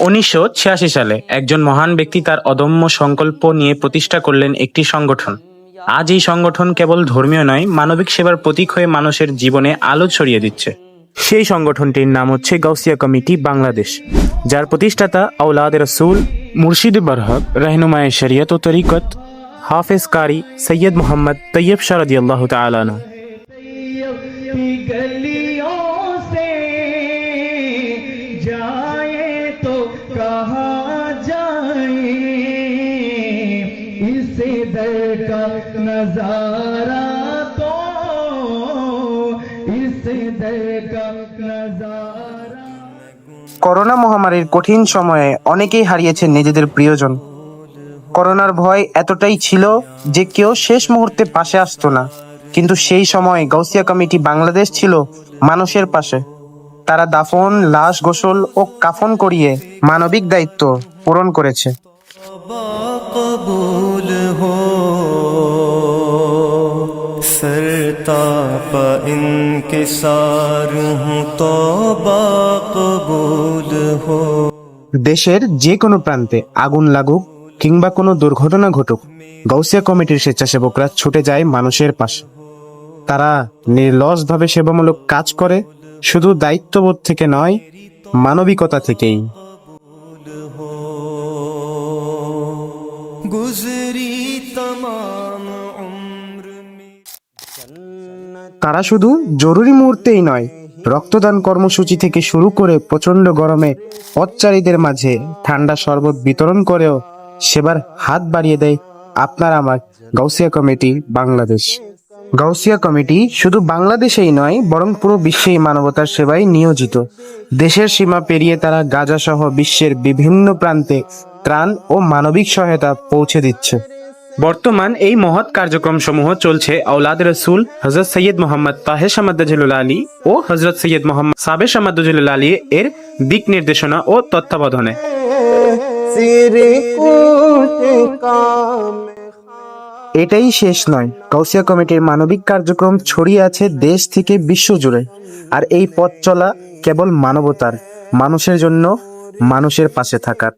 1986 সালে একজন মহান ব্যক্তি তার অদম্য সংকল্প নিয়ে প্রতিষ্ঠা করলেন একটি সংগঠন। আজ এই সংগঠন কেবল ধর্মীয় নয়, মানবিক সেবার প্রতীক হয়ে মানুষের জীবনে আলো ছড়িয়ে দিচ্ছে। সেই সংগঠনটির নাম হচ্ছে গাউসিয়া কমিটি বাংলাদেশ, যার প্রতিষ্ঠাতা আওলাদ রসুল মুর্শিদ বরহক रहनुमाए शरीयत ও তরিকত হাফেজ কারি সৈয়দ মোহাম্মদ তৈয়ব শাহ রাদিয়াল্লাহু তাআলা আনহু। की गलियों से जाए तो कहाँ जाए, इस दर का नजारा तो इस दर का नजारा। করোনা মহামারীর কঠিন সময়ে অনেকেই হারিয়েছেন নিজেদের প্রিয়জন। করোনার ভয় এতটাই ছিল যে কেউ শেষ মুহূর্তে পাশে আসতো না, কিন্তু সেই সময় গাউসিয়া কমিটি বাংলাদেশ ছিল মানুষের পাশে। তারা দাফন, লাশ গোসল ও কাফন করিয়ে মানবিক দায়িত্ব পূরণ করেছে। কবুল হো सरताप इनकिसार हूँ तौबा कबूल हो। দেশের যে কোনো প্রান্তে আগুন লাগুক কিংবা কোনো দুর্ঘটনা ঘটুক, গাউসিয়া কমিটির স্বেচ্ছাসেবকরা ছুটে যায় মানুষের পাশে। তারা নির্লসভাবে সেবামূলক কাজ করে, শুধু দায়িত্ববোধ থেকে নয়, মানবিকতা থেকেই। गुजरी तमाम उम्र में তারা শুধু জরুরি মুহূর্তেই নয়, রক্তদান কর্মসূচি থেকে শুরু করে প্রচন্ড গরমে পথচারীদের মাঝে ঠান্ডা শরবত বিতরণ করেও সেবার হাত বাড়িয়ে দেয় আপনার আমার গাউসিয়া কমিটি বাংলাদেশ। গাউসিয়া কমিটি শুধু বাংলাদেশেই নয়, বরং পুরো বিশ্বেই মানবতার সেবায় নিয়োজিত। দেশের সীমা পেরিয়ে তারা গাজা সহ বিশ্বের বিভিন্ন প্রান্তে ত্রাণ ও মানবিক সহায়তা পৌঁছে দিচ্ছে। বর্তমান এই মহৎ কার্যক্রম সমূহ চলছে আওলাদ রসুল হযরত সৈয়দ মোহাম্মদ তাহের শামাদ্দাজুল আলী ও হযরত সৈয়দ মোহাম্মদ সাবের শামাদ্দাজুল আলী এর দিক নির্দেশনা ও তত্ত্বাবধানে। এটাই শেষ নয়, গাউসিয়া কমিটির মানবিক কার্যক্রম ছড়িয়ে আছে দেশ থেকে বিশ্ব জুড়ে। আর এই পথ চলা কেবল মানবতার, মানুষের জন্য, মানুষের পাশে থাকার।